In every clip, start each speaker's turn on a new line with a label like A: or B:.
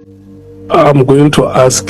A: I'm going to ask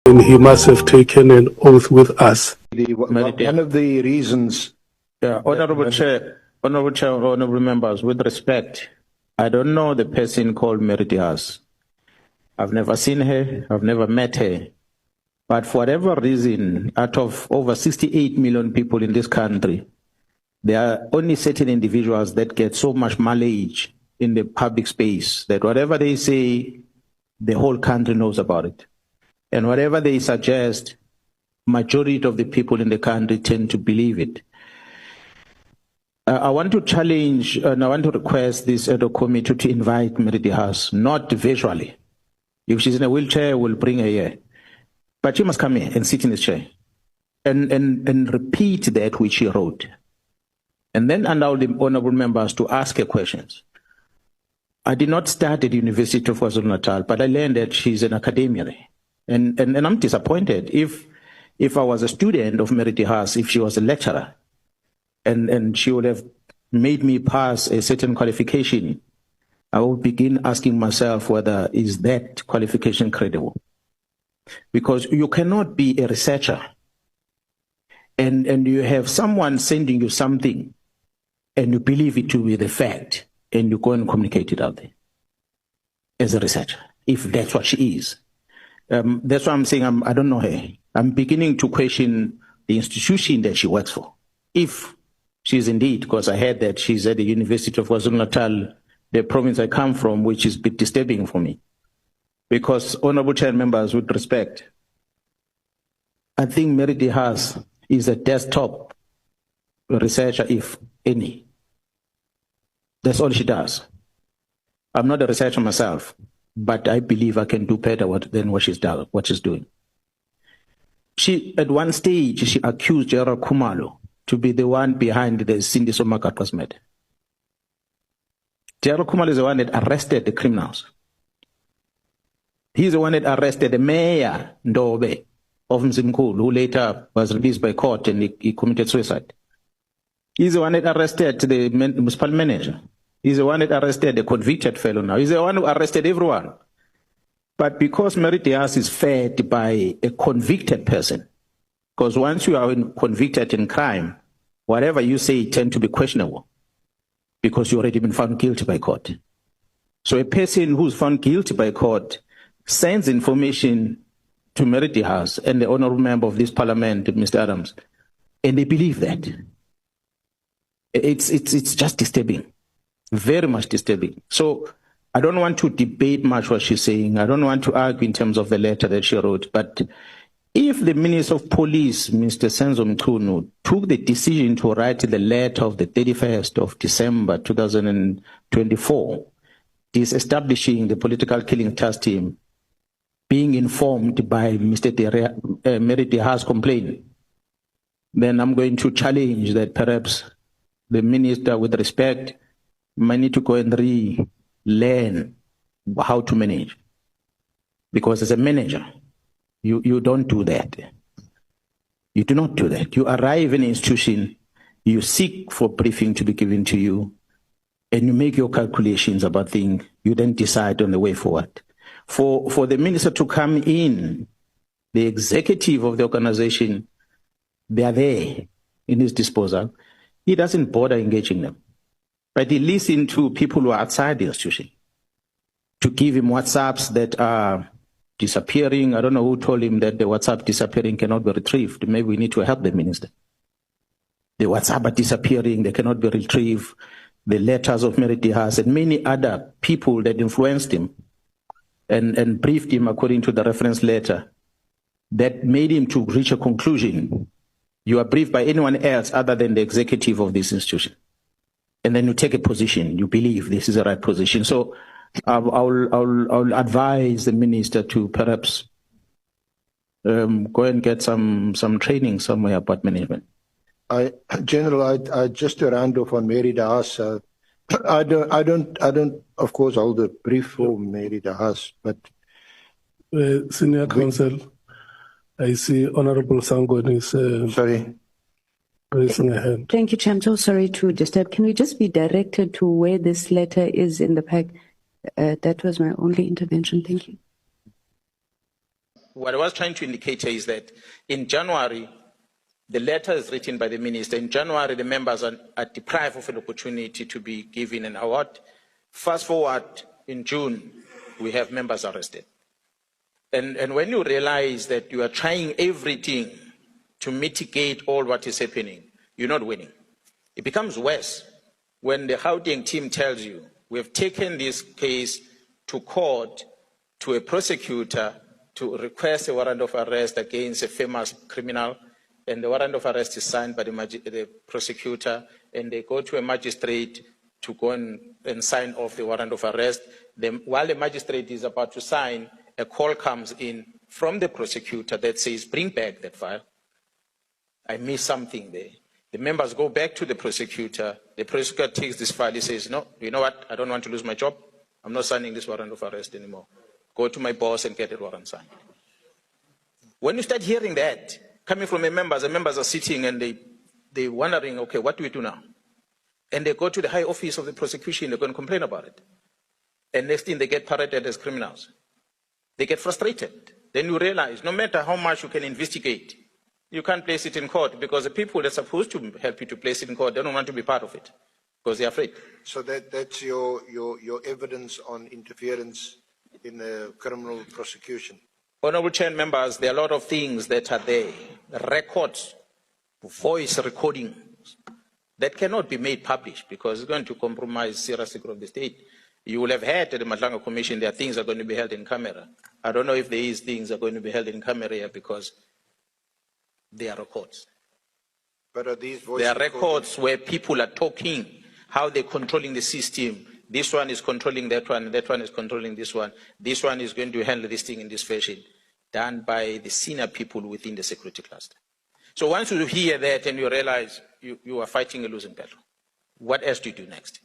A: and he must have taken an oath with us.
B: One of the reasons,
C: Honorable Chair, honorable members, with respect, I don't know the person called Mary Diaz. I've never seen her, I've never met her. But for whatever reason, out of over 68 million people in this country, there are only certain individuals that get so much mileage in the public space that whatever they say, the whole country knows about it. And whatever they suggest, majority of the people in the country tend to believe it. I want to challenge and I want to request this committee to invite Mary Diaz, not visually. If she's in a wheelchair, we'll bring her here. But she must come here and sit in this chair and repeat that which she wrote. And then allow the honorable members to ask her questions. I did not start at the University of KwaZulu-Natal, but I learned that she's an academician. And I'm disappointed if I was a student of Mary Diaz, if she was a lecturer, and she would have made me pass a certain qualification, I would begin asking myself whether is that qualification credible. Because you cannot be a researcher and you have someone sending you something and you believe it to be the fact and you go and communicate it out there as a researcher, if that's what she is. That's why I'm saying I don't know her. I'm beginning to question the institution that she works for. If she's indeed, because I heard that she's at the University of KwaZulu-Natal, the province I come from, which is a bit disturbing for me. Because, honorable chair members, with respect, I think Mary Diaz is a desktop researcher, if any. That's all she does. I'm not a researcher myself, but I believe I can do better than what she's doing. She, at one stage, she accused Gerald Khumalo to be the one behind the Cindy Somakatwa's murder. Gerald Khumalo is the one that arrested the criminals. He's the one that arrested the mayor, Ndobe, of Mzimkhulu, who later was released by court and he committed suicide. He's the one that arrested the municipal manager. He's the one that arrested the convicted fellow now. He's the one who arrested everyone. But because Mary Diaz is fed by a convicted person, because once you are convicted in crime, whatever you say tend to be questionable because you've already been found guilty by court. So a person who's found guilty by court sends information to Merity House and the honorable member of this parliament, Mr. Adams, and they believe that. It's just disturbing, very much disturbing. So I don't want to debate much what she's saying. I don't want to argue in terms of the letter that she wrote, but if the Minister of Police, Mr. Senzo Mchunu, took the decision to write the letter of the 31st of December 2024, disestablishing the political killing task team, being informed by Mr. Merity House complaint, then I'm going to challenge that perhaps the minister, with respect, might need to go and relearn how to manage. Because as a manager, you don't do that. You do not do that. You arrive in an institution, you seek for briefing to be given to you, and you make your calculations about things. You then decide on the way forward. For the minister to come in, the executive of the organization, they are there in his disposal. He doesn't bother engaging them. But he listens to people who are outside the institution to give him WhatsApps that are disappearing. I don't know who told him that the WhatsApp disappearing cannot be retrieved. Maybe we need to help the minister. The WhatsApp are disappearing, they cannot be retrieved. The letters of Merity House and many other people that influenced him and briefed him according to the reference letter that made him to reach a conclusion. You are briefed by anyone else other than the executive of this institution. And then you take a position, you believe this is the right position. So I'll advise the minister to perhaps go and get some training somewhere about management.
B: General, I just to round off on Mary Haas. I don't, of course, hold the brief for Mary Haas, but
A: Senior Counsel, I see Honorable Sangon is
B: sorry.
A: raising a hand.
D: Thank you, Chair. I'm so sorry to disturb. Can we just be directed to where this letter is in the pack? That was my only intervention. Thank you.
C: What I was trying to indicate here is that in January, the letter is written by the minister. In January, the members are deprived of an opportunity to be given an award. Fast forward, in June, we have members arrested. And when you realize that you are trying everything to mitigate all what is happening, you're not winning. It becomes worse when the Gauteng team tells you, we have taken this case to court, to a prosecutor, to request a warrant of arrest against a famous criminal, and the warrant of arrest is signed by the prosecutor, and they go to a magistrate to go and sign off the warrant of arrest. While the magistrate is about to sign, a call comes in from the prosecutor that says, bring back that file. I missed something there. The members go back to the prosecutor takes this file, he says, no, you know what, I don't want to lose my job. I'm not signing this warrant of arrest anymore. Go to my boss and get a warrant signed. When you start hearing that, coming from the members are sitting and they're wondering, okay, what do we do now? And they go to the high office of the prosecution, they're going to complain about it. And next thing, they get paraded as criminals. They get frustrated. Then you realize, no matter how much you can investigate, you can't place it in court because the people that are supposed to help you to place it in court, they don't want to be part of it because they're afraid.
B: So that's your evidence on interference in the criminal prosecution.
C: Honorable Chair members, there are a lot of things that are there. Records, voice recordings that cannot be made public because it's going to compromise serious security of the state. You will have heard at the Matlanga Commission there are things that are going to be held in camera. I don't know if these things are going to be held in camera here because they are records.
B: But are these voice
C: There are records where people are talking, how they're controlling the system. This one is controlling that one is controlling this one. This one is going to handle this thing in this fashion, done by the senior people within the security cluster. So once you hear that and you realize you are fighting a losing battle, what else do you do next?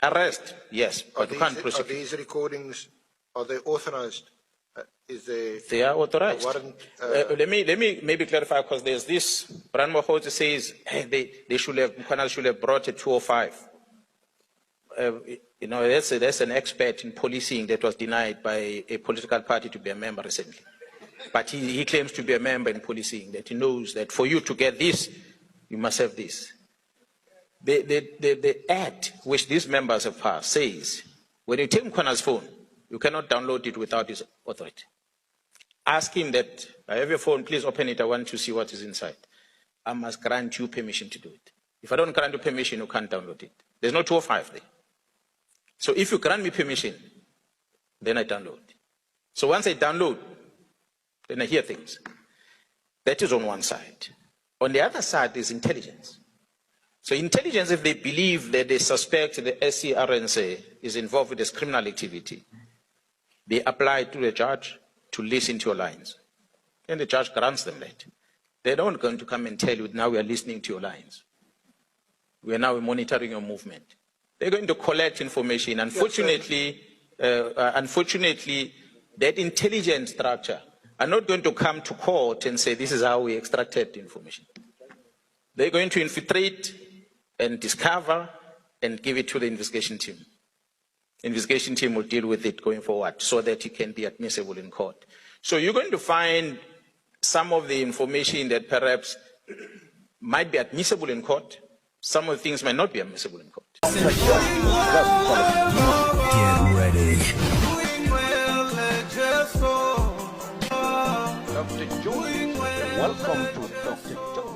C: Arrest, yes, but you can't prosecute.
B: Are these recordings, are they authorized?
C: They are authorized.
B: Warrant,
C: let me maybe clarify because there's this. Brand Mohote says hey, they should have brought a 205. That's an expert in policing that was denied by a political party to be a member recently. But he claims to be a member in policing, that he knows that for you to get this, You must have this. The act which these members have passed says, when you take Mkhwana's phone, you cannot download it without his authority. Ask him that, I have your phone, please open it, I want to see what is inside. I must grant you permission to do it. If I don't grant you permission, you can't download it. There's no 205 there. So if you grant me permission, then I download. So once I download, then I hear things. That is on one side. On the other side is intelligence. So intelligence, if they believe that they suspect the SCRNC is involved with this criminal activity, they apply to the judge to listen to your lines. And the judge grants them that. They're not going to come and tell you, now we are listening to your lines. We are now monitoring your movement. They're going to collect information. Unfortunately, that intelligence structure are not going to come to court and say, this is how we extracted the information. They're going to infiltrate and discover and give it to the investigation team. Investigation team will deal with it going forward so that it can be admissible in court. So you're going to find some of the information that perhaps might be admissible in court. Some of the things might not be admissible in court.
E: Get ready.
C: Dr. Jones, welcome to Dr. Jones.